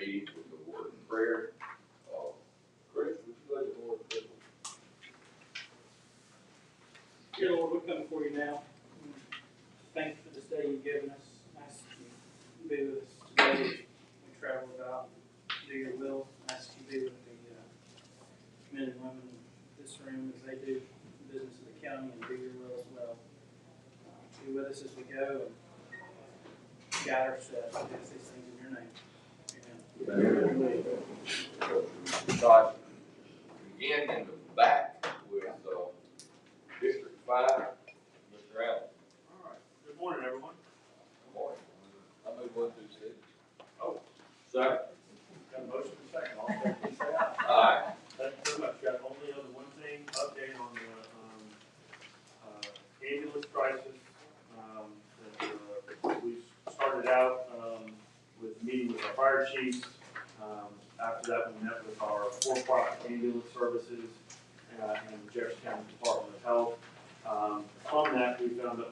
meeting with the word in prayer. Chris, would you like the Lord in prayer? Dear Lord, we come before you now. Thank you for this day you've given us. Ask you to be with us today as we travel about, do your will. Ask you to be with the men and women in this room as they do the business of the county and do your will as well. Be with us as we go and guide our steps. We ask these things in your name. Amen. God, begin in the back with District 5, Mr. Allen. All right. Good morning, everyone. Good morning. I move 1 through 6. Oh, Second. got a motion and a second. All in favor, please say aye. Aye. Thank you very much. Got only other one thing, update on the ambulance crisis. That we started out with meeting with our fire chiefs. After that, we met with our for-profit ambulance services and the Jefferson County Department of Health. From that, we found that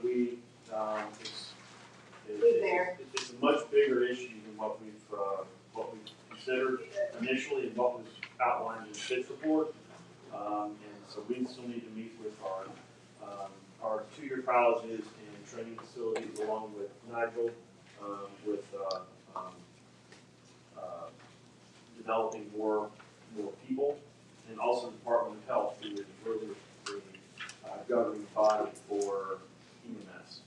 it's a much bigger issue than what we considered initially and what was outlined in the FITS report. And so we still need to meet with our two-year colleges and training facilities along with Nigel with developing more people, and also the Department of Health, who is really the governing body for EMS.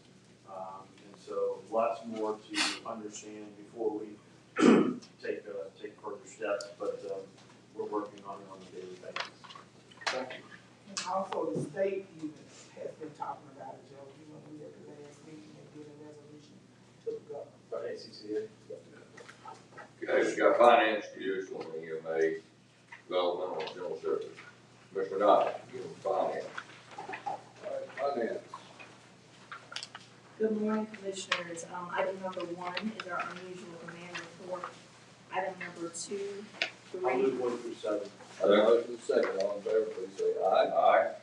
And so lots more to understand before we take further steps, but we're working on it on a daily basis. Thank you. And also the state even has been talking about it, Joe. You know, we had the last meeting and did a resolution to the government. For ACCA? Okay, we got finance, judicial, and EMA, developmental, and general services. Mr. Knight, you know, finance. All right, finance. Good morning, Commissioners. Item number 1 is our unusual demand report. Item number 2, 3. I'll move 1 through 7. Motion second, all in favor, please say aye. Aye.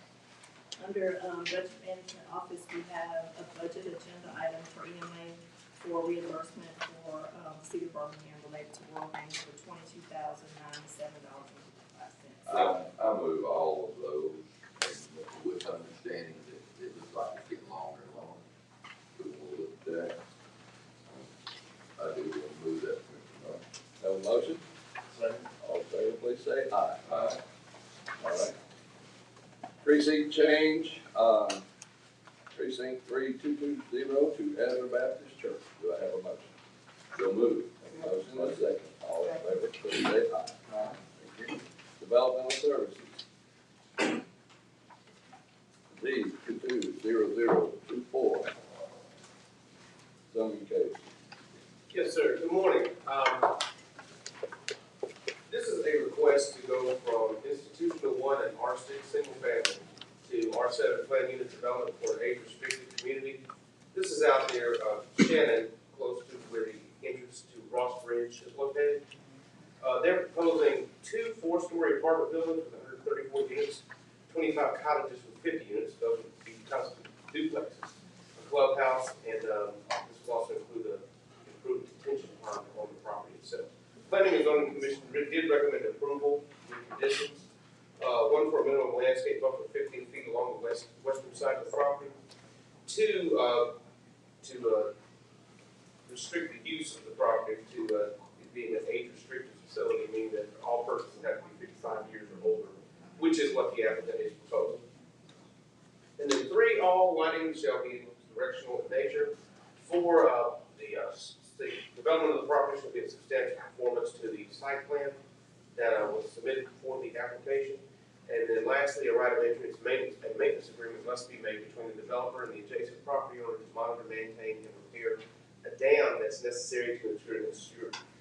Under Budget Management Office, we have a budget agenda item for EMA for reimbursement for the City of Birmingham related to World Bank for $22,097.55. I move all of those with understanding that it looks like it's getting longer and longer. We will look at that. I do want to move that. Have a motion? Second. All in favor, please say aye. Aye. All right. Precinct change, precinct 3220 to Ezra Baptist Church. Do I have a motion? So moved. Motion and a second. All in favor, please say aye. Aye. Thank you. Developmental services. D 220024. Zoning case. Yes, sir. Good morning. This is a request to go from institutional 1 and R6 single family to R7 plan unit development for an age restricted community. This is out there, Shannon, close to where the entrance to Ross Bridge is located. They're proposing 2 4-story apartment buildings with 134 units, 25 cottages with 50 units, those would be constitute duplexes, a clubhouse, and this will also include an improved detention pond on the property itself. Planning and Zoning Commission did recommend approval with conditions. 1 for a minimum landscape buffer of 15 feet along the western side of the property. 2, to restrict the use of the property to it being an age-restricted facility, meaning that all persons have to be 55 years or older, which is what the applicant is proposing. And then 3, all lighting shall be directional in nature. 4, the development of the property shall be in substantial conformance to the site plan that was submitted for the application. And then lastly, a right of entry and maintenance agreement must be made between the developer and the adjacent property owner to monitor, maintain, and repair a dam that's necessary to ensure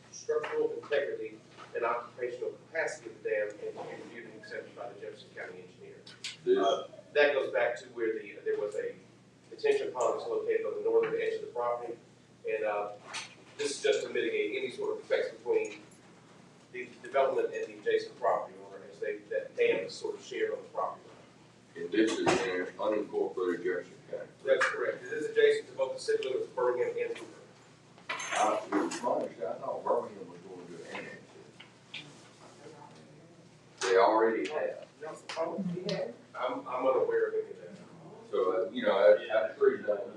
structural integrity and occupational capacity of the dam, and to be reviewed and accepted by the Jefferson County engineer. That goes back to where there was a detention pond that's located on the northern edge of the property. And this is just to mitigate any sort of effects between the development and the adjacent property owner, as that dam is sort of shared on the property line. And this is in unincorporated Jefferson County. That's correct. It is adjacent to both the city limits of Birmingham and Hoover. I thought Birmingham was going to do an annex. already have. That's the problem we had. I'm unaware of any of that. So, you know, I agree that,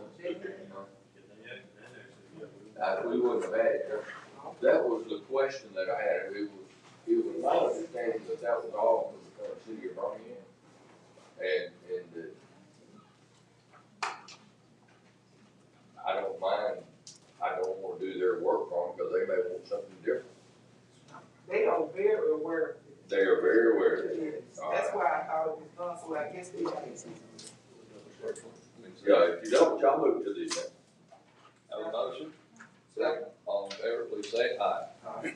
we wouldn't have had it. That was the question that I had. It was my understanding that that was all for the city of Birmingham. And I don't mind, I don't want to do their work on it because they may want something different. They are very aware of it. They are very aware of it. Yes. That's why I thought it was done, so I guess they got it. Yeah, if you don't, y'all move to the, have a motion? Second. All in favor, please say aye. Aye.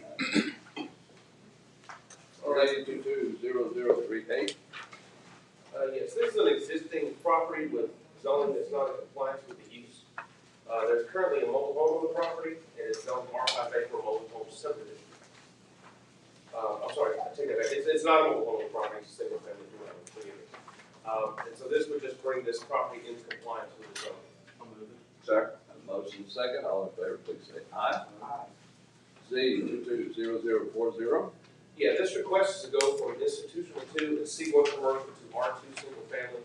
Related to 20038. Yes, this is an existing property with zoning that's not in compliance with the use. There's currently a mobile home on the property, and it's zoned R5A for a mobile home subdivision. I'm sorry, I take that back. It's not a mobile home on the property, it's a single family dwelling. And so this would just bring this property into compliance with the zoning. I'll move it. Second. Motion second, all in favor, please say aye. Z 220040. Yeah, this request is to go from institutional 2 and C1 commercial to R2 single family.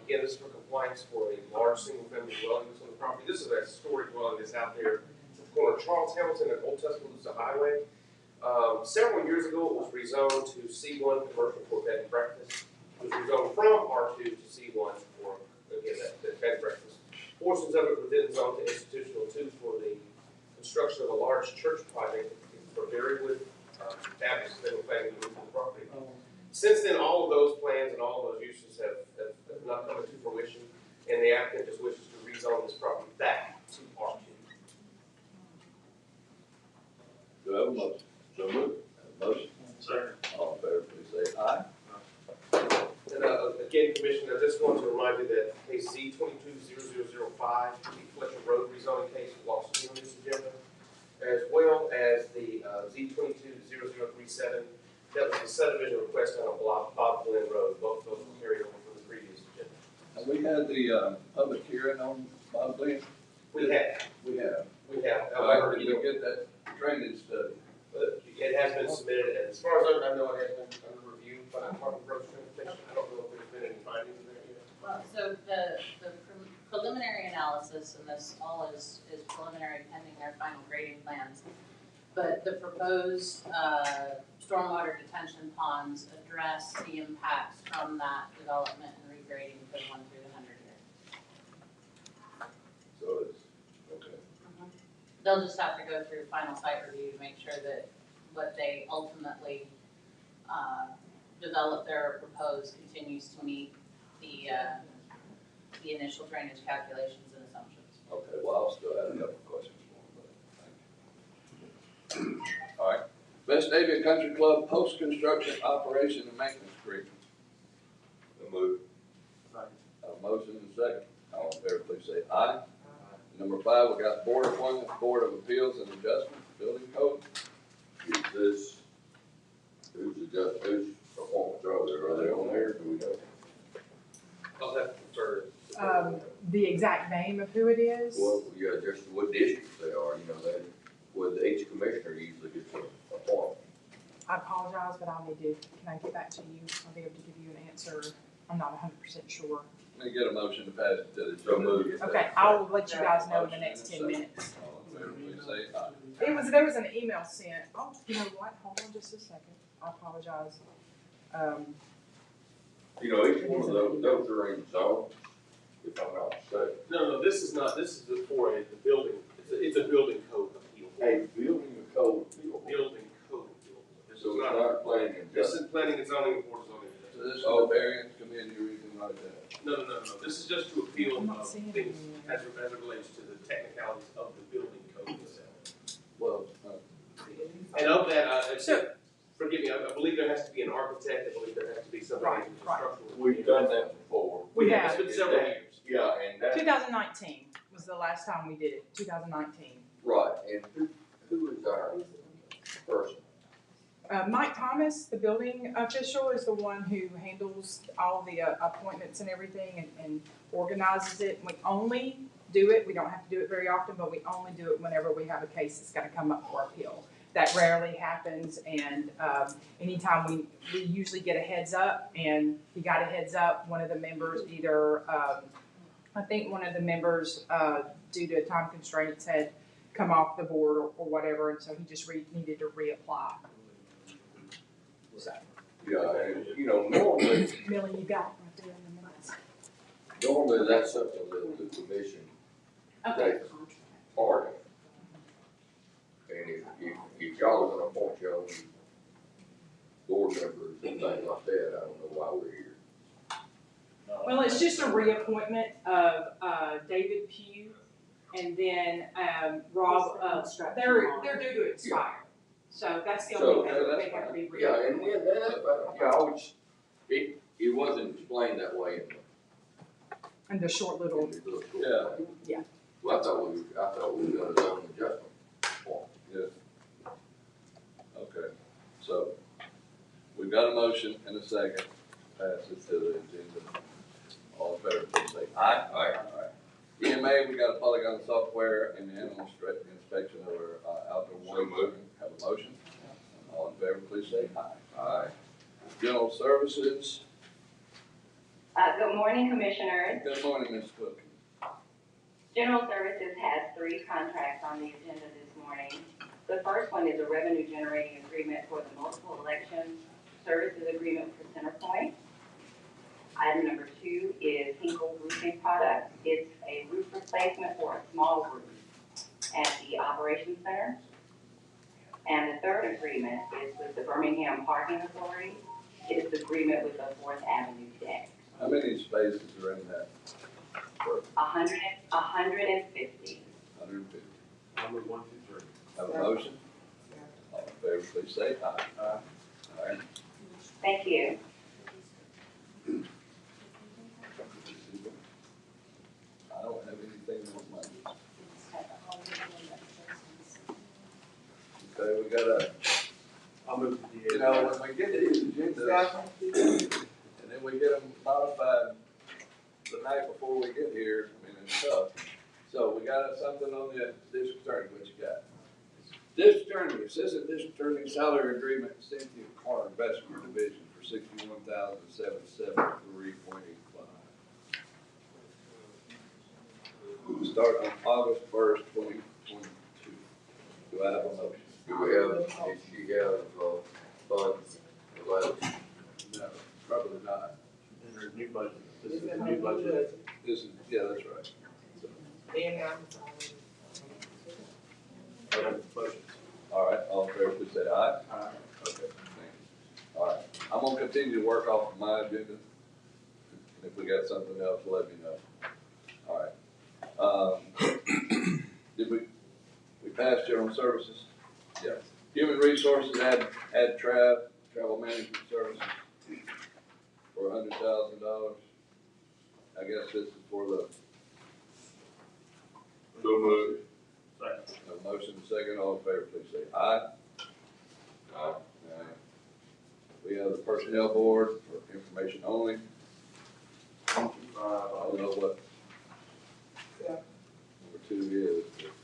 Again, this is for compliance for a large single family dwelling that's on the property. This is a story dwelling that's out there at the corner of Charles Hamilton and Old Tuscaloosa Highway. Several years ago, it was rezoned to C1 commercial for bed and breakfast. It was rezoned from R2 to C1 for, again, that bed and breakfast. Portions of it were then zoned to institutional 2 for the construction of a large church project for Berrywood Baptist single family use of the property. Since then, all of those plans and all of those uses have not come into fruition, and the applicant just wishes to rezone this property back to R2. Do I have a motion? So moved. Have a motion? Second. All in favor, please say aye. And again, Commissioner, I just want to remind you that case Z 220005, the Fletcher Road rezoning case will also be on this agenda, as well as the Z 220037, that was the subdivision request on Bob Glen Road. Both of those will carry over from the previous agenda. Have we had the public hearing on Bob Glen? We have. However, Did you get that drainage study? it has been submitted, and as far as I know, it has been under review by the Department of Road Transportation. I don't know if there's been any findings in there yet. Well, so the preliminary analysis, and this all is preliminary pending their final grading plans, but the proposed stormwater detention ponds address the impacts from that development and regrading for the 1 through the 100 year. So it's, okay. They'll just have to go through final site review to make sure that what they ultimately develop there or propose continues to meet the initial drainage calculations and assumptions. Okay, well, I'll still have a couple of questions for them, but thank you. All right. Vestavia Country Club post-construction operation and maintenance agreement. So move. Second. A motion and a second. All in favor, please say aye. Number 5, we got board appointment, Board of Appeals and Adjustments, Building Code. Is this, who's appointments are they on there? Do we know? I'll have to confer. The exact name of who it is? Well, yeah, just what districts they are, you know, with each commissioner usually gets an appointment. I apologize, but I'll need to, can I get back to you? I'll be able to give you an answer. I'm not 100% sure. Let me get a motion to pass it to the. So moved. Okay, I'll let you guys know in the next 10 minutes. All in favor, please say aye. There was an email sent. Oh, you know what? Hold on just a second. I apologize. You know, each one of those are in zones, if I'm not mistaken. No, this is not, this is for the building, it's a building code appeal. A building code appeal. Building code appeal. This is So it's not planning and This just. is planning and zoning board of zoning. So this is a variance committee or anything like that? No, this is just to appeal I'm not seeing things it. as it relates to the technicalities of the building code itself. Well, And of that, So- forgive me, I believe there has to be an architect, I believe there has to be somebody who's Right. structural. we've done that before. We Yeah, have. It's been several years. Yeah, and that, 2019 was the last time we did it, 2019. right, and who is our person? Mike Thomas, the building official, is the one who handles all the appointments and everything and organizes it. We only do it, we don't have to do it very often, but we only do it whenever we have a case that's gonna come up for appeal. that rarely happens, and, anytime we usually get a heads up, and he got a heads up, one of the members either, I think one of the members, due to time constraints, had come off the board or whatever, and so he just needed to reapply. So, Yeah, and, you know, normally, Millie, you got it right there in the minutes. normally that's something that the commission takes part of. And if y'all are gonna appoint your own board members and things like that, I don't know why we're here. Well, it's just a reappointment of, David Pugh, and then, Rob, they're due to expire. So that's the only thing, they have to be Yeah, reappointed. and that's fine. Yeah, I would, it wasn't explained that way And the short little, Yeah. Yeah. Well, I thought we were gonna do an adjustment. Yeah. Okay, so, we've got a motion and a second, pass it to the agenda. All in favor, please say aye. Aye. EMA, we got a polygon software and the animal inspection of our outdoor water. Have a motion? All in favor, please say aye. Aye. General services, Good morning, Commissioners. good morning, Ms. Cook. General Services has 3 contracts on the agenda this morning. The first one is a revenue generating agreement for the multiple election services agreement for CenterPoint. Item number 2 is Hinkle Roofing Products. It's a roof replacement for a small roof at the Operations Center. And the third agreement is with the Birmingham Parking Authority. It is the agreement with the 4th Avenue deck. How many spaces are in that? 150. 150. Number 1, 2, 3. Have a motion? All in favor, please say aye. Aye. All right. Thank you. I don't have anything on my list. Okay, we got I'll move to the. you know, when we get these agendas, and then we get them modified the night before we get here, I mean, it's tough. So we got something on the district attorney, what you got? District attorney, assistant district attorney salary agreement, Cynthia Carter, Bessemer Division for $61,773.85. Start on August 1st, 2022. Do I have a motion? Do we have, did she have, funds available? No, probably not. And there's new budget. This is the new budget. This is, yeah, that's right. So, Motion. all right, all in favor, please say aye. Aye. Okay, thank you. All right, I'm gonna continue to work off of my agenda. And if we got something else, let me know. All right. Did we passed general services? Yes. Human resources, add travel management services for $100,000. I guess this is for the. So moved. Second. A motion and second, all in favor, please say aye. Aye. Aye. We have the personnel board for information only. I don't know what number 2 is, but it's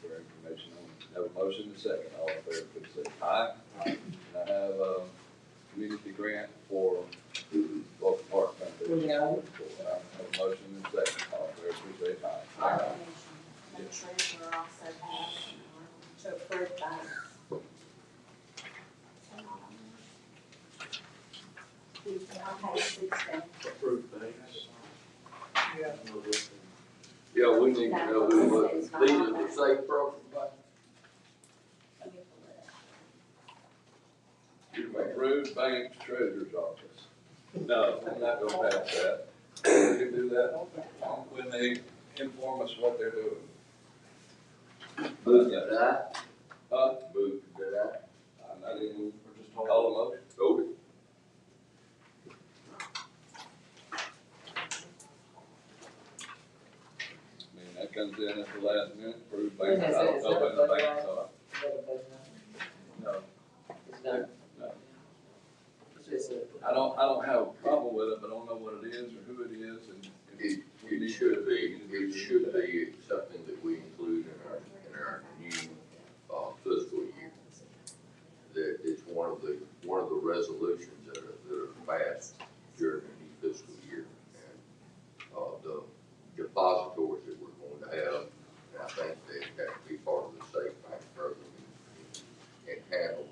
for information only. Have a motion and second, all in favor, please say aye. And I have a community grant for local park foundation. I have a motion and second, all in favor, please say aye. Aye. The treasurer also has to approve that. On page 16. Approved things. Yeah, we need to know who was, these are the safe program. Let me pull it up. Approved bank treasurer's office. No, I'm not gonna pass that. We can do that when they inform us what they're doing. Move to that. Move. To that. I'm not even, We're just call a motion. Hold it. I mean, that comes in at the last minute, approved bank. When is it? I don't Is know that when the a bank, budget? no, It's done. no. It's just a- I don't have a problem with it, but I don't know what it is or who it is and. It should be something that we include in our new, fiscal year. resolutions that are passed during the new fiscal year. And, the depositories that we're going to have, and I think they have to be part of the state bank program and handle,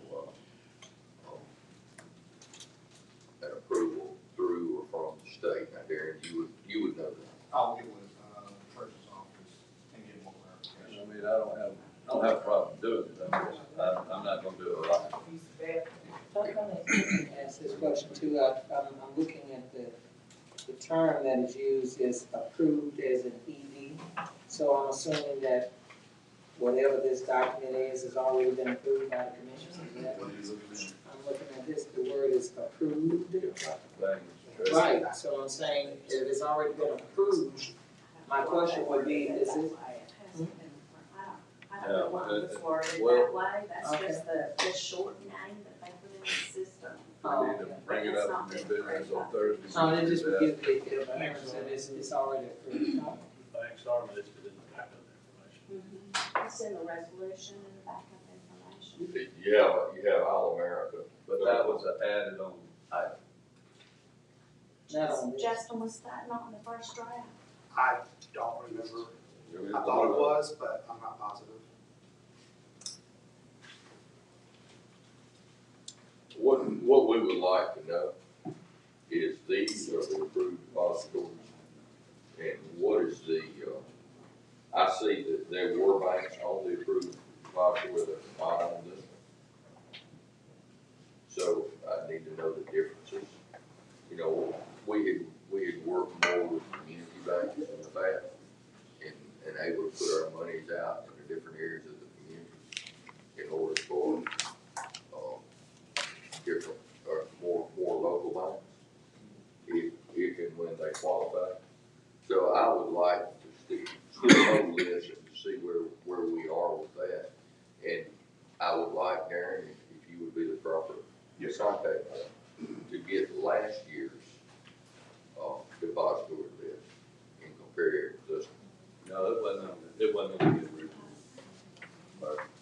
an approval through or from the state. Now, Darren, you would know that. I'll get with, the treasurer's office and get more clarification. I mean, I don't have a problem doing it, I'm not gonna do it right. I'm gonna ask this question too. I'm looking at the term that is used is approved as an ED. So I'm assuming that whatever this document is has already been approved by the commission. Is that? I'm looking at this, the word is approved. Right, so I'm saying if it's already been approved, my question would be, is it? I don't know why it was worded Well- that way, that's Okay. just the short name that they put in the system. We need to bring it up in new business on Thursday. So it just would give the appearance that it's already approved. Banks are listed in the backup information. It's in the resolution and the backup information. You have All America. But that was added on item. Not on this. Justin, was that not in the first draft? I don't remember. I thought it was, but I'm not positive. What we would like to know is these are the approved depositories. And what is the, I see that there were banks on the approved depository that are not on this one. So I need to know the differences. You know, we had worked more with community banks in the past and able to put our monies out in the different areas of the community in order for, different, or more local banks, if and when they qualify. So I would like to stick on this and to see where we are with that. And I would like, Darren, if you would be the proper contact to get last year's, depository list and compare it to this one. No, it wasn't on the original.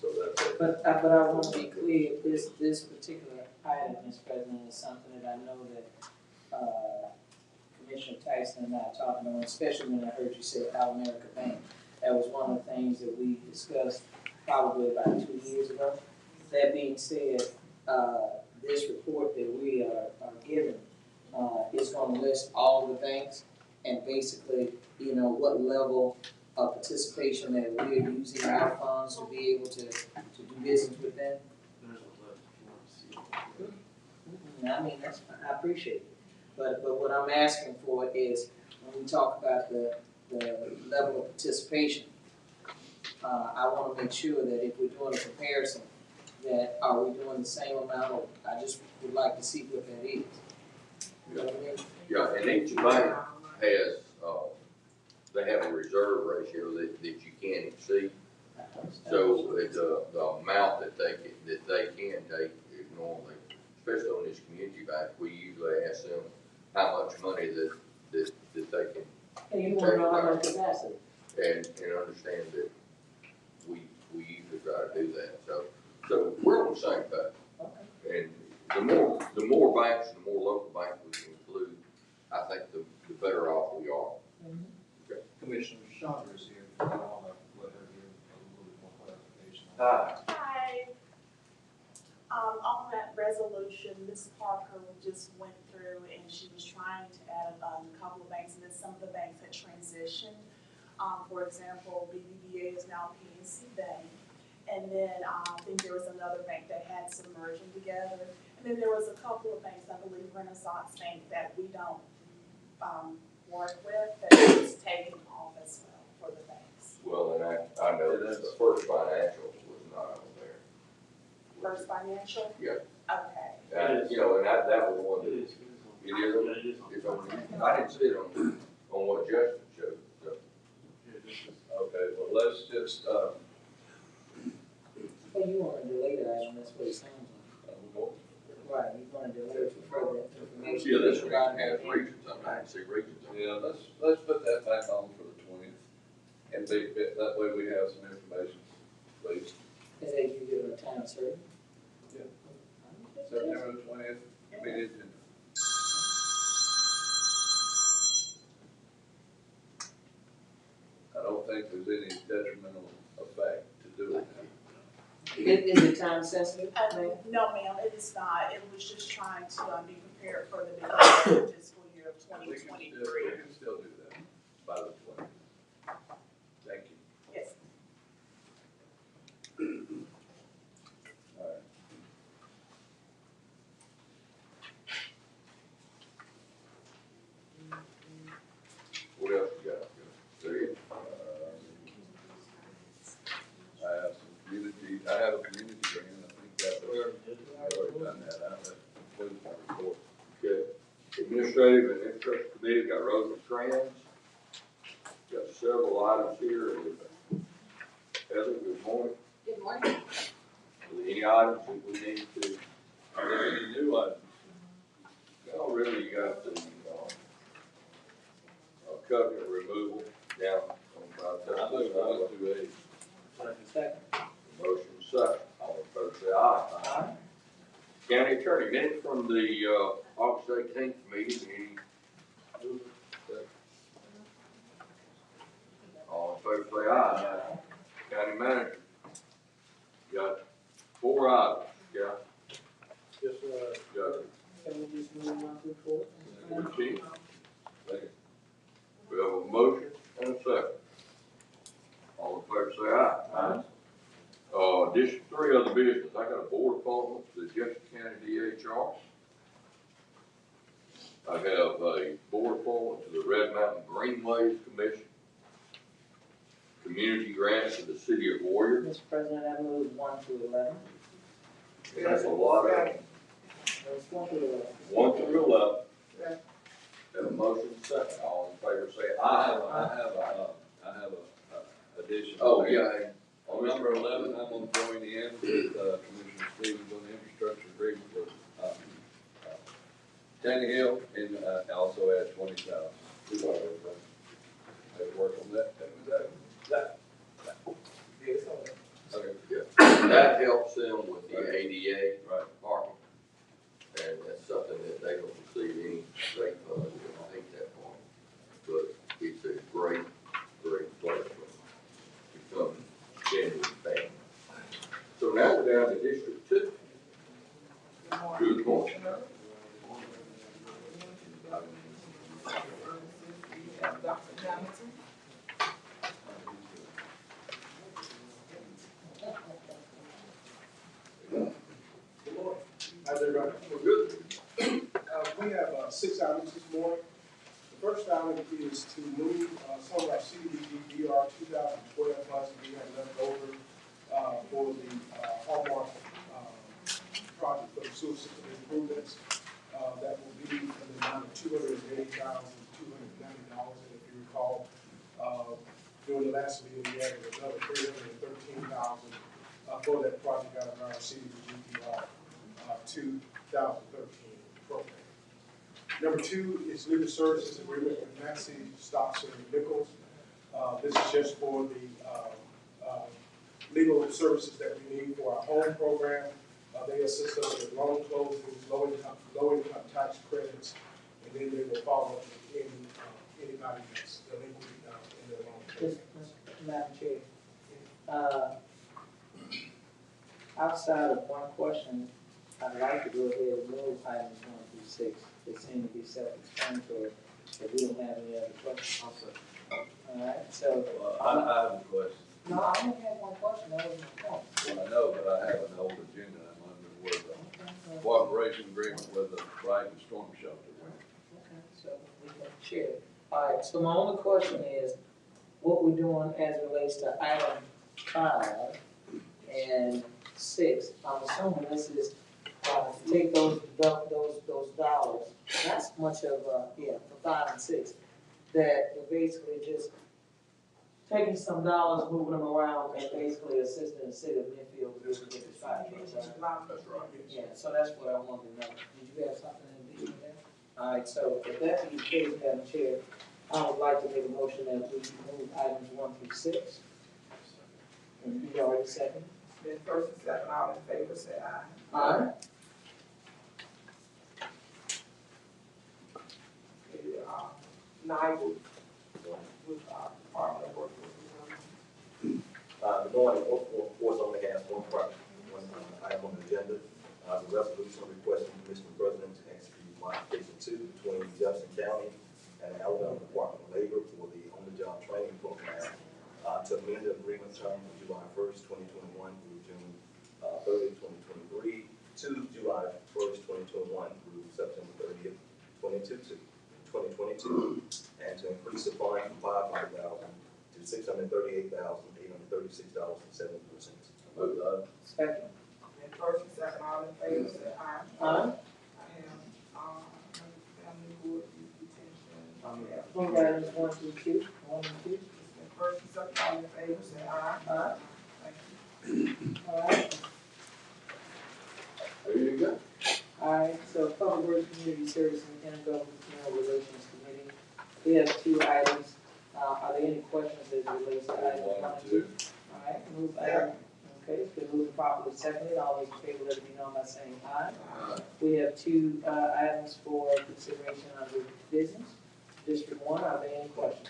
So that's it. But I want to be clear, this particular item, Mr. President, is something that I know that, Commissioner Tyson and I are talking about, especially when I heard you say All America Bank. That was one of the things that we discussed probably about 2 years ago. That being said, this report that we are given, is gonna list all the banks and basically, you know, what level of participation that we're using our funds to be able to do business with them. There's a list if you want to see it. I mean, that's fine, I appreciate it. But what I'm asking for is, when we talk about the level of participation, I wanna make sure that if we're doing a comparison, that are we doing the same amount, or I just would like to see what that is. You know what I mean? Yeah, and each bank has, they have a reserve ratio that you can't exceed. So the amount that they can take is normally, especially on this community bank, we usually ask them how much money that they can. And you wanna know how much capacity? And understand that we usually try to do that, so we're on the same page. Okay. And the more banks, the more local banks we can include, I think the better off we are. Commissioner Lashunda is here. I want to let her give a little bit more clarification. Hi. On that resolution, Ms. Parker just went through and she was trying to add a couple of banks, and then some of the banks had transitioned. For example, BBVA is now PNC Bank. And then I think there was another bank that had some merging together. And then there was a couple of banks, I believe Renaissance Bank, that we don't work with, that is taken off as well for the banks. Well, and I know that the First Financial was not on there. First Financial? Yeah. Okay. And, you know, and that was one that, It is. it is, it's on, I didn't see it on what Justin showed, so. Yeah, this is- Okay, well, let's just, Well, you wanna delay the item, that's what it sounds like. Right, you wanna delay it for further information. Yeah, this one about has that. regions, I didn't see regions on it. yeah, let's put that back on for the 20th. And that way we have some information, please. Is that you giving a time certain? Yeah. September the 20th, me the agenda. I don't think there's any detrimental effect to doing that. Is it time sensitive, ma'am? No, ma'am, it is not. It was just trying to, be prepared for the beginning of the fiscal year of We can 2023. still do that by the 20th. Thank you. Yes. All right. What else you got? There you I have a community grant, I think that was, I've already done that, I have that included in my report. Okay. Administrative and Infrastructure Committee got roads and trams. Got several items here. Heather, good morning. Good morning. Are there any items that we need to, Are there any new items? no, really, you got the, covenant removal down on I move on to a Second. Motion second. All in favor say aye. Aye. County Attorney, minutes from the, August 18th meeting, all in favor say aye. County Manager, got 4 items, yeah? Yes, Got Can we just move on to 4? 14. We have a motion and a second. All in favor say aye. Aye. Addition 3 other business, I got a board appointment to the Jefferson County DHR. I have a board appointment to the Red Mountain Greenways Commission. Community grant to the City of Warrior. Mr. President, I move 1 to 11. That's a lot of, There's 1 to 11. 1 through 11. Yeah. Have a motion second, all in favor say I aye. have a addition. Oh, yeah. On number 11, I'm gonna join in with, Commissioner Stevens on the infrastructure agreement for, Tanny Hill and, also add 20,000. Work on that, Okay. Yeah. That helps them with the ADA Right. parking. And that's something that they don't receive any state funds, and I hate that part. But it's a great, great place to become genuine family. So now we're down to District 2. Good morning. Dr. Hamilton? How's everybody? We're good. We have 6 items this morning. The first item is to move some of our CDBG DR 2012 funds that we have left over for the Hallmark project for the sewer system improvements. That will be in the amount of $280,290. And if you recall, during the last meeting, we added another $313,000 for that project out of our CDBG DR 2013 program. Number 2 is legal services agreement with Maxie Stockson and Nichols. This is just for the legal services that we need for our home program. They assist us with loan closings, low income tax credits, and then they will follow up with anybody that's delinquent in their loan. Madam Chair, outside of one question, I'd like to go ahead and move items 1 through 6. They seem to be self-explanatory, but we don't have any other questions. All right, so. I have a question. No, I only have one question, that was my point. Well, I know, but I have an old agenda, I'm under with the cooperation agreement with the Brighton Storm Shelter. Okay, so we can share it. All right, so my only question is, what we're doing as it relates to item 5 and 6. I'm assuming this is, to take those dollars, not so much of, for 5 and 6, that we're basically just taking some dollars, moving them around, and basically assisting the city of Midfield to be able to get the project, right? That's right. Yeah, so that's what I wanted to know. Did you have something in addition to that? All right, so if that's the case, Madam Chair, I would like to make a motion that we move items 1 through 6. And you already second? Then first and second, all in favor, say aye. Aye. NIGO with our Department of Workforce Development. Good morning. Of course, only has one item on the agenda. The resolution requesting Commissioner President to execute modification 2 between Jefferson County and the Alabama Department of Labor for the on-the-job training program to amend the agreement term from July 1st, 2021 through June 30th, 2023 to July 1st, 2021 through September 30th, 2022, and to increase the fine from $500,000 to $638,836.70. Move that. Second. And first and second, all in favor, say aye. Aye. I have, family board detention. Move items 1 through 2, 1 and 2. First and second, all in favor, say aye. Aye. Thank you. All right. There you go. All right, so Public Works, Community Service, and Intergovernmental Relations Committee. We have 2 items. Are there any questions as it relates to item 1 and 2? All right, move item. Okay, it's been moved properly seconded. All those in favor, let it be known by saying aye. We have 2 items for consideration under business. District 1, are there any questions?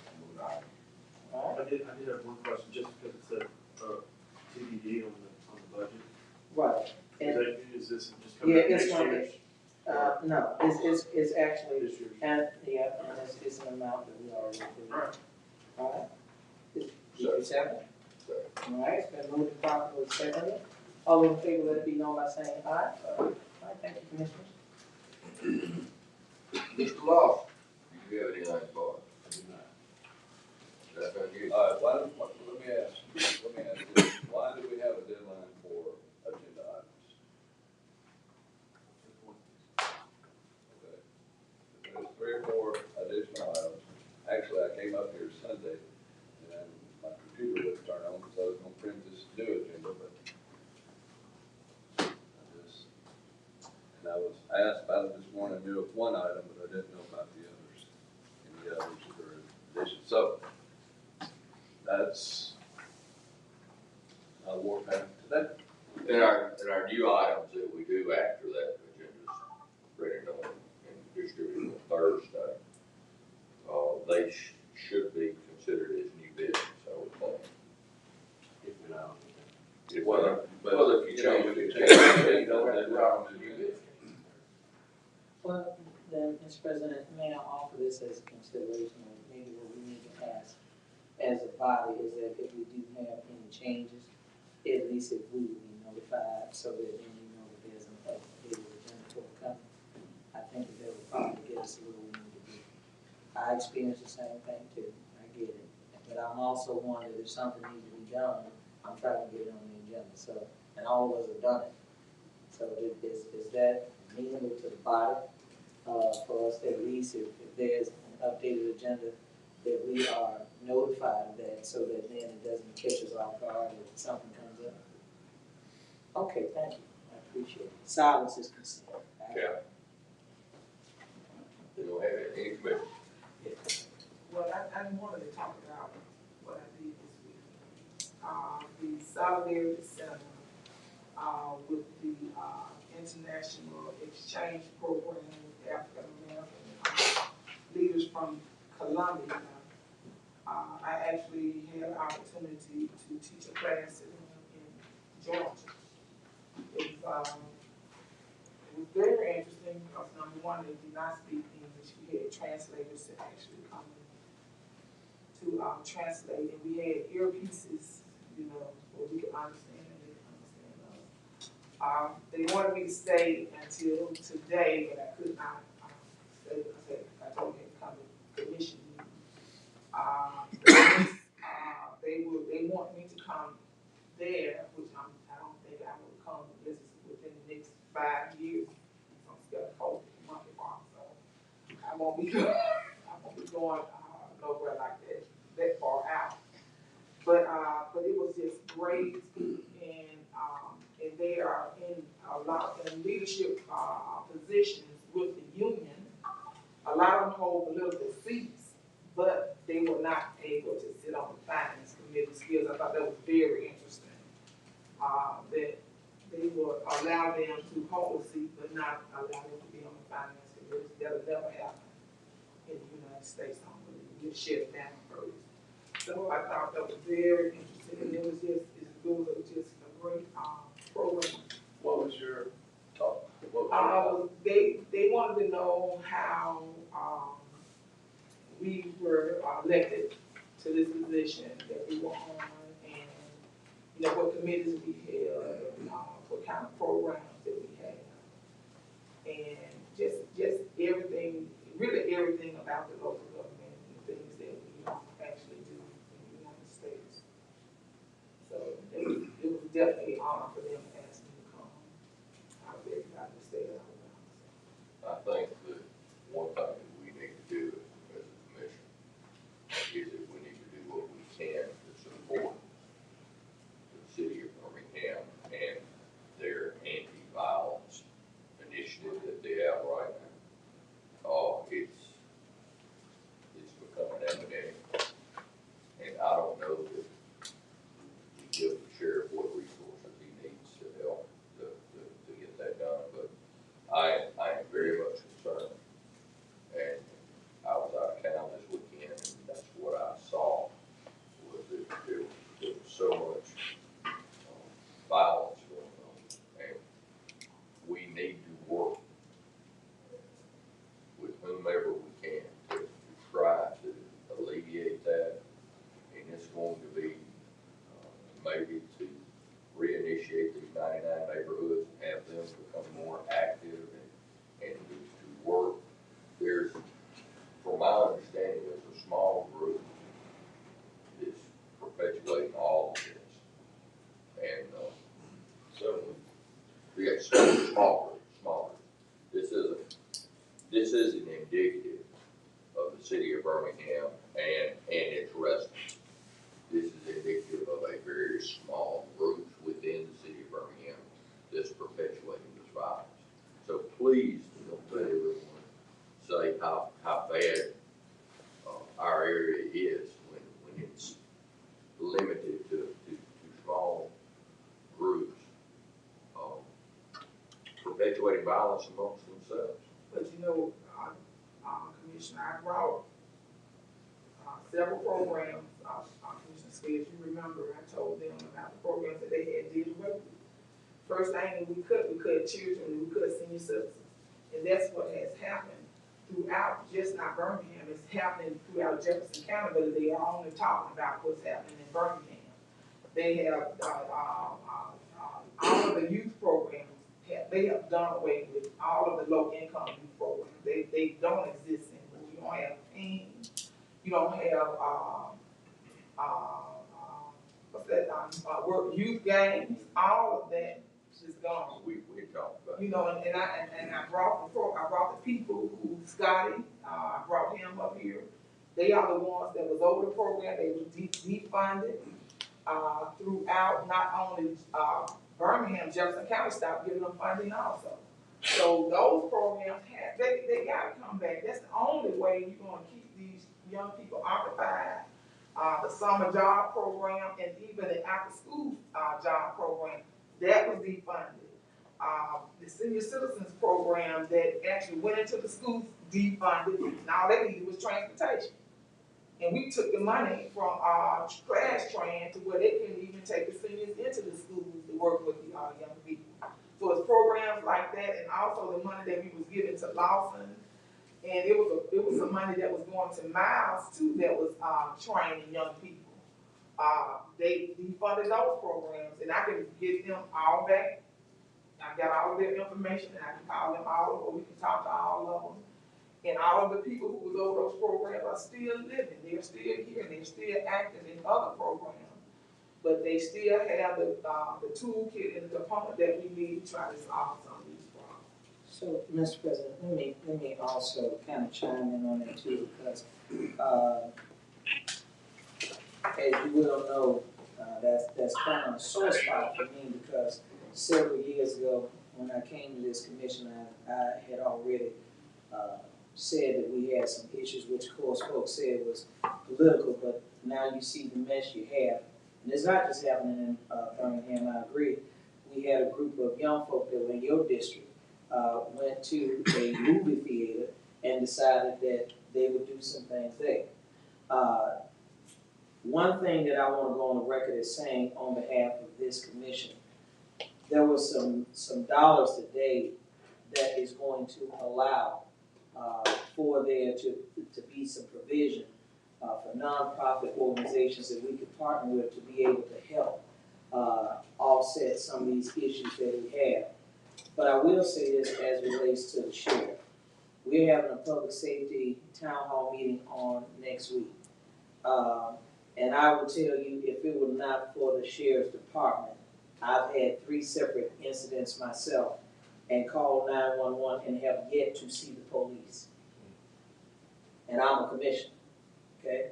All right. I did have one question, just because it said, TBD on the budget. Right. Is this just coming up next year? No, it's actually, This year? and it's an amount that we already approved. Right. All right. Did you second? All right, it's been moved and properly seconded. All in favor, let it be known by saying aye. All right, thank you, Commissioners. Mr. Law, do you have anything for us? I do not. That's not you. Let me ask this, why do we have a deadline for agenda items? Okay. There's 3 or 4 additional items. Actually, I came up here Sunday, and my computer wouldn't turn on, because I was gonna print this new agenda, but I was asked about it this morning, I knew of 1 item, but I didn't know about the others, any others that are in addition. So, that's my warpath today. And our new items that we do after that agenda's printed on and distributed on Thursday, they should be considered as new business, I would think. If we don't. Well, if you change we it, can change it, then we're on to new business. Well, then, Mr. President, may I offer this as a consideration, or maybe what we need to ask as a body is that if we do have any changes, at least if we would be notified, so that then we know that there's an updated agenda forthcoming. I think that would probably get us where we need to be. I experienced the same thing too, I get it, but I'm also one that if something needs to be done, I'm trying to get it on the agenda, so, and all of us have done it. So is that meaningful to the body, for us to at least if there's an updated agenda, that we are notified of that, so that then it doesn't catch us off guard if something comes up? Okay, thank you, I appreciate it. Silence is consent. Yeah. You don't have any commission. Well, I wanted to talk about what I did this week. The Solidarity Center, with the, International Exchange Program with African American leaders from Colombia. I actually had an opportunity to teach a class in Georgia. It was very interesting because number one, they did not speak English. We had translators that actually come in to translate, and we had earpieces, where we could understand and they could understand us. They wanted me to stay until today, but I could not stay because I told them to come to commission meeting. They want me to come there, which I don't think I will come unless it's within the next 5 years. I'm scared of COVID, monkeypox, so I won't be going nowhere like that far out. But it was just great, and they are in a lot of leadership positions with the union. A lot of them hold political seats, but they were not able to sit on the finance committee skills. I thought that was very interesting. That they would allow them to hold a seat, but not allow them to be on the finance committee. That'll never happen in the United States, I don't just shut it down first. So I thought that was very interesting, and it was just a great, program. What was your talk? What was They wanted to know how, we were elected to this position that we were on, and, you know, what committees we held, what kind of programs that we had. And just everything, really everything about the local government and the things that we actually do in the United States. So it was definitely an honor for them to ask me to come. I was very excited to stay out of I think that one thing that we need to do as a commission is that we need to do what we can to support the city of Birmingham and their anti-violence initiative that they have right now. It's becoming epidemic, and I don't know that you give the sheriff what resources he needs to help to get that done, but I am very much concerned. And I was out of town this weekend, and that's what I saw, was that there was so much violence going on. And we need to work with whomever we can to try to alleviate that. And it's going to be maybe to reinitiate these 99 neighborhoods and have them become more active and to work. There's, from my understanding, there's a small group that's perpetuating all of this. And so, yeah, smaller. This isn't indicative of the city of Birmingham and its residents. This is indicative of a very small group within the city of Birmingham that's perpetuating this violence. So please don't let everyone say how bad our area is when it's limited to small groups perpetuating violence amongst themselves. But you know, Commissioner, I brought several programs, Commissioner Spears, you remember, I told them about the programs that they had did away with. First thing that we cut children, we cut senior citizens. And that's what has happened throughout, just not Birmingham, it's happening throughout Jefferson County, but they are only talking about what's happening in Birmingham. They have, all of the youth programs, they have done away with all of the low income youth programs. They don't exist anymore. You don't have teens, you don't have, what's that, work youth games, all of that is gone. We talked about. You know, and I brought the people who, Scotty, I brought him up here. They are the ones that was over the program. They was defunded throughout not only Birmingham, Jefferson County stopped giving them funding also. So those programs they gotta come back. That's the only way you're gonna keep these young people occupied. The summer job program and even the after school job program, that was defunded. The senior citizens program that actually went into the schools defunded, and all they needed was transportation. And we took the money from our class train to where they couldn't even take the seniors into the schools to work with the young people. So it's programs like that, and also the money that we was giving to Lawson, and it was some money that was going to Miles too, that was training young people. They defunded those programs, and I can get them all back. I got all of their information, and I can call them all, or we can talk to all of them. And all of the people who was over those programs are still living. They're still here, and they're still active in other programs. But they still have the toolkit and the component that we need to try to solve some of these problems. So, Mr. President, let me also kind of chime in on that too, because as you well know, that's kind of a sore spot for me, because several years ago, when I came to this commission, I had already said that we had some issues, which of course folks said was political, but now you see the mess you have. And it's not just happening in Birmingham, I agree. We had a group of young folk that were in your district, went to a movie theater and decided that they would do some things there. One thing that I wanna go on the record as saying on behalf of this commission, there was some dollars today that is going to allow, for there to be some provision, for nonprofit organizations that we could partner with to be able to help, offset some of these issues that we have. But I will say this as it relates to the sheriff. We're having a public safety town hall meeting on next week. And I will tell you, if it were not for the sheriff's department, I've had 3 separate incidents myself and called 911 and have yet to see the police. And I'm a commissioner, okay?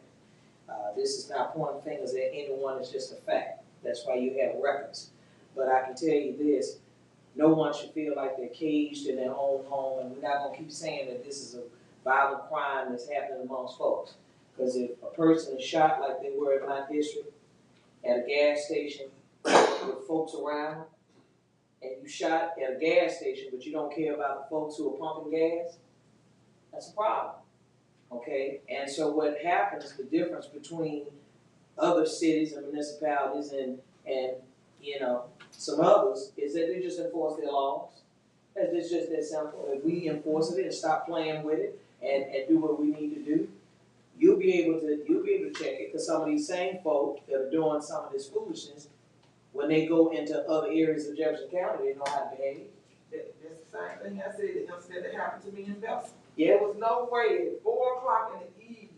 This is not pointing fingers at anyone, it's just a fact. That's why you have records. But I can tell you this, no one should feel like they're caged in their own home, and we're not gonna keep saying that this is a violent crime that's happening amongst folks. Because if a person is shot like they were in my district, at a gas station, with folks around, and you shot at a gas station, but you don't care about the folks who are pumping gas, that's a problem, okay? And so what happens, the difference between other cities and municipalities and you know, some others, is that they just enforce their laws. It's just that simple. If we enforce it and stop playing with it and do what we need to do, you'll be able to check it, because some of these same folk that are doing some of this foolishness, when they go into other areas of Jefferson County, they know how to behave. That's the same thing I said, the incident that happened to me in Belson. Yeah. There was no way at 4 o'clock in the evening,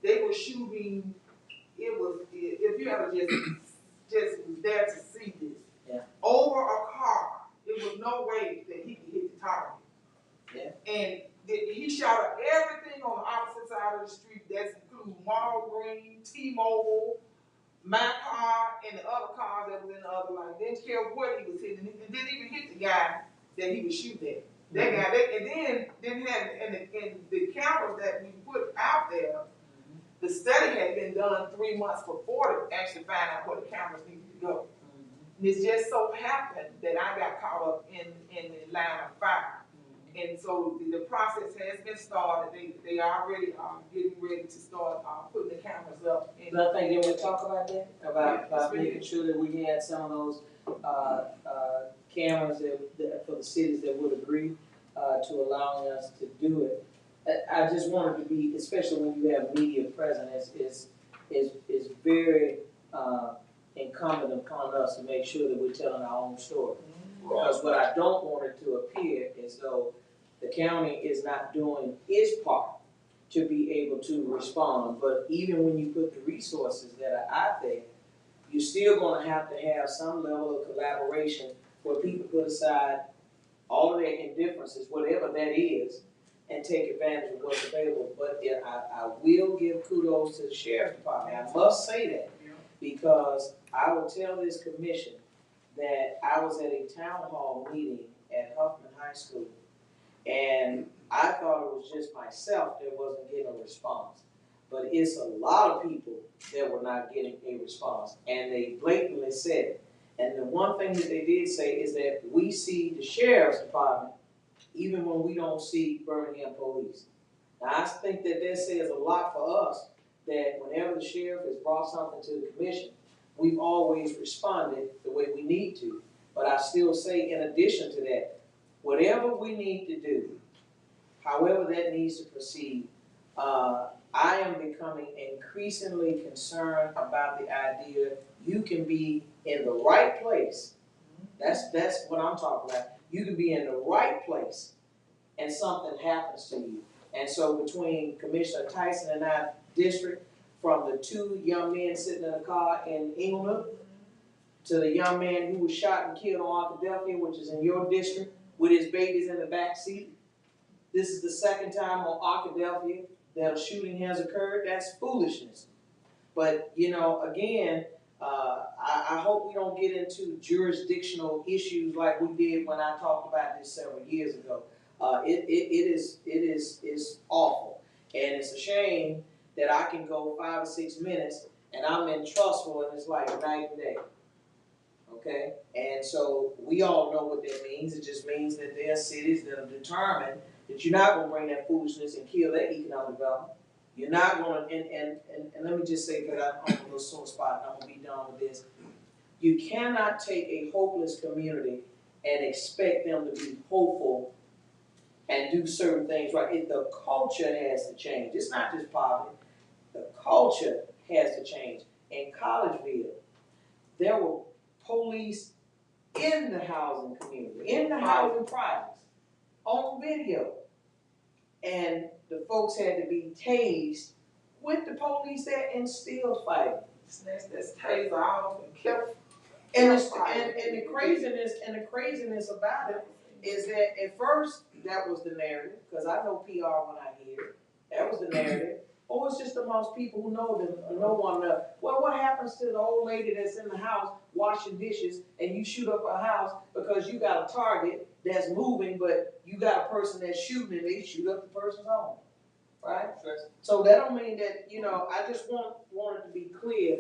they were shooting, if you ever just was there to see this. Yeah. Over a car, there was no way that he could hit the target. Yeah. And he shot at everything on the opposite side of the street, that's including Walgreens, T-Mobile, my car, and the other cars that was in the other line. Didn't care what he was hitting, and didn't even hit the guy that he was shooting at. That guy, and then didn't have, and the cameras that we put out there, the study had been done 3 months before to actually find out where the cameras needed to go. And it just so happened that I got caught up in the line of fire. And so the process has been started. They already are getting ready to start putting the cameras up. And I think that we talk about that, about making sure that we had some of those cameras that for the cities that would agree to allowing us to do it. I just wanted to be, especially when you have media present, is very incumbent upon us to make sure that we're telling our own story. Because what I don't want it to appear is though the county is not doing its part to be able to respond. But even when you put the resources that are out there, you're still gonna have to have some level of collaboration where people put aside all of their indifferences, whatever that is, and take advantage of what's available. But I will give kudos to the sheriff's department. I must say that, because I will tell this commission that I was at a town hall meeting at Huffman High School, and I thought it was just myself that wasn't getting a response. But it's a lot of people that were not getting a response, and they blatantly said it. And the one thing that they did say is that we see the sheriff's department even when we don't see Birmingham police. Now, I think that says a lot for us, that whenever the sheriff has brought something to the commission, we've always responded the way we need to. But I still say, in addition to that, whatever we need to do, however that needs to proceed, I am becoming increasingly concerned about the idea you can be in the right place. That's what I'm talking about. You can be in the right place and something happens to you. And so between Commissioner Tyson and our district, from the 2 young men sitting in a car in Englewood, to the young man who was shot and killed on Arkadelphia, which is in your district, with his babies in the back seat. This is the 2nd time on Arkadelphia that a shooting has occurred. That's foolishness. But, you know, again, I hope we don't get into jurisdictional issues like we did when I talked about this several years ago. It is awful. And it's a shame that I can go 5 or 6 minutes and I'm in trustful and it's like night and day. Okay? And so we all know what that means. It just means that there are cities that are determined that you're not going to bring that foolishness and kill their economic development. You're not gonna, and let me just say, because I'm on a little sore spot, and I'm gonna be done with this. You cannot take a hopeless community and expect them to be hopeful and do certain things right. The culture has to change. It's not just poverty. The culture has to change. In Collegeville, there were police in the housing community, in the housing projects, on video. And the folks had to be tased with the police there and still fighting. Snatched that taser off and kept. And the craziness about it is that at first that was the narrative, because I know PR when I hear it. That was the narrative. Oh, it's just amongst people who know them, know one another. Well, what happens to the old lady that's in the house washing dishes and you shoot up her house because you got a target that's moving, but you got a person that's shooting and they shoot up the person's home, right? So that don't mean that, I just want it to be clear.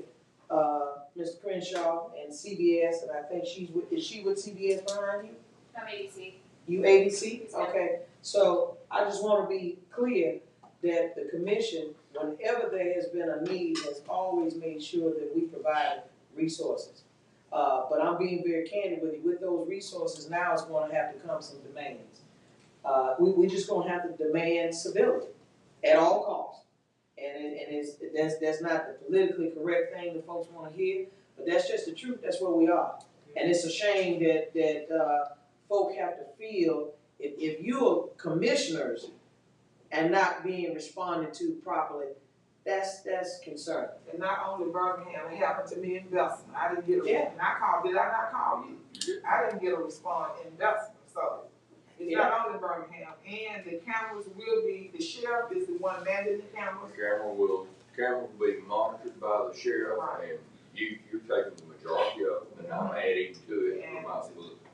Ms. Crenshaw and CBS, and I think is she with CBS behind you? I'm ABC. You ABC? Okay, so I just want to be clear that the commission, whenever there has been a need, has always made sure that we provide resources. But I'm being very candid with you, with those resources, now it's going to have to come some demands. We're just going to have to demand civility at all costs. And that's not the politically correct thing that folks want to hear, but that's just the truth. That's where we are. And it's a shame that folk have to feel if you're commissioners and not being responded to properly, that's concerning. And not only Birmingham, it happened to me in Bessemer. I didn't get a, Yeah. and did I not call you? I didn't get a response in Bessemer, so. It's not only Birmingham, and the cameras will be, the sheriff is the one mandating the cameras. Camera will be monitored by the sheriff, and you're taking the majority of them, and I'm adding to it for my,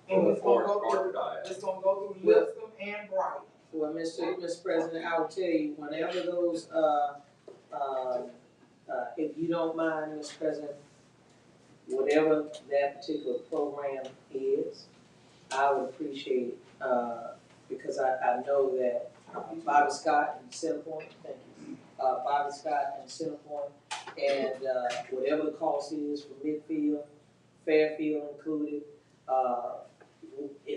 And it's gonna part go that I have. through Lipscomb and Brighton. Well, Mr. President, I will tell you, whenever those, if you don't mind, Mr. President, whatever that particular program is, I would appreciate it, because I know that Bobby Scott and Centerpoint, thank you, Bobby Scott and Centerpoint, and whatever the cost is for Midfield, Fairfield included,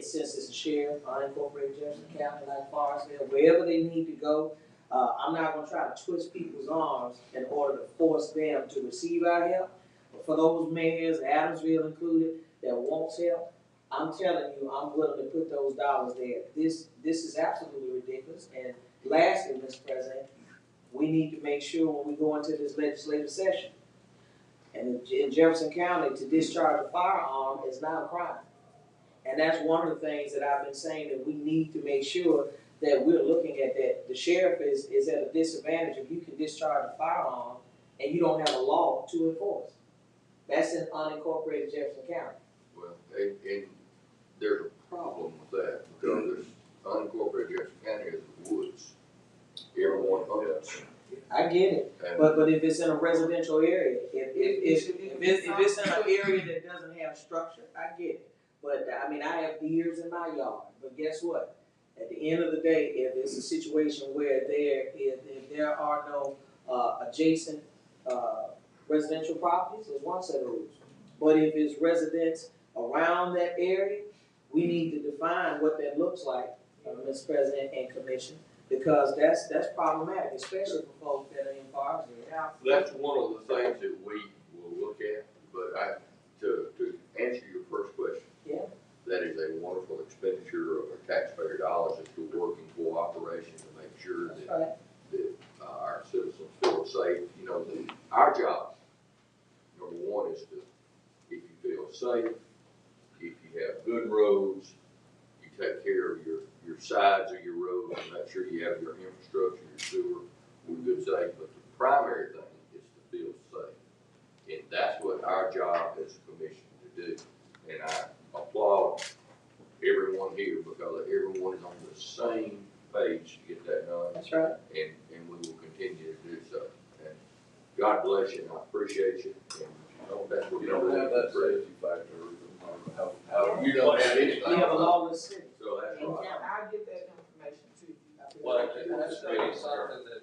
since it's a sheriff, unincorporated Jefferson County, like Forrestville, wherever they need to go, I'm not gonna try to twist people's arms in order to force them to receive our help. But for those mayors, Adamsville included, that wants help, I'm telling you, I'm willing to put those dollars there. This is absolutely ridiculous. And lastly, Mr. President, we need to make sure when we go into this legislative session, and in Jefferson County, to discharge a firearm is not a crime. And that's one of the things that I've been saying, that we need to make sure that we're looking at that. The sheriff is at a disadvantage if you can discharge a firearm and you don't have a law to enforce. That's in unincorporated Jefferson County. Well, and there's a problem with that, because there's unincorporated Jefferson County is the woods. Everyone hunts. I get it, but if it's in a residential area, if it's in an area that doesn't have structure, I get it. But I mean, I have deers in my yard, but guess what? At the end of the day, if it's a situation where if there are no adjacent residential properties, there's one set of rules. But if it's residents around that area, we need to define what that looks like, Mr. President and Commission, because that's problematic, especially for folks that are in parks. That's one of the things that we will look at, but to answer your first question. Yeah. That is a wonderful expenditure of our taxpayer dollars into working cooperation to make sure that our citizens feel safe. You know, our job, number one, is to, if you feel safe, if you have good roads, you take care of your sides of your roads and make sure you have your infrastructure, your sewer, with good safe. But the primary thing is to feel safe. And that's what our job as a commission to do. And I applaud everyone here, because everyone is on the same page to get that done. That's right. And we will continue to do so. And God bless you, and I appreciate you. And that's what You don't have that safety factor. How you don't have anything. We have a lawless city. So that's right. I'll get that information to you. Well, it's something that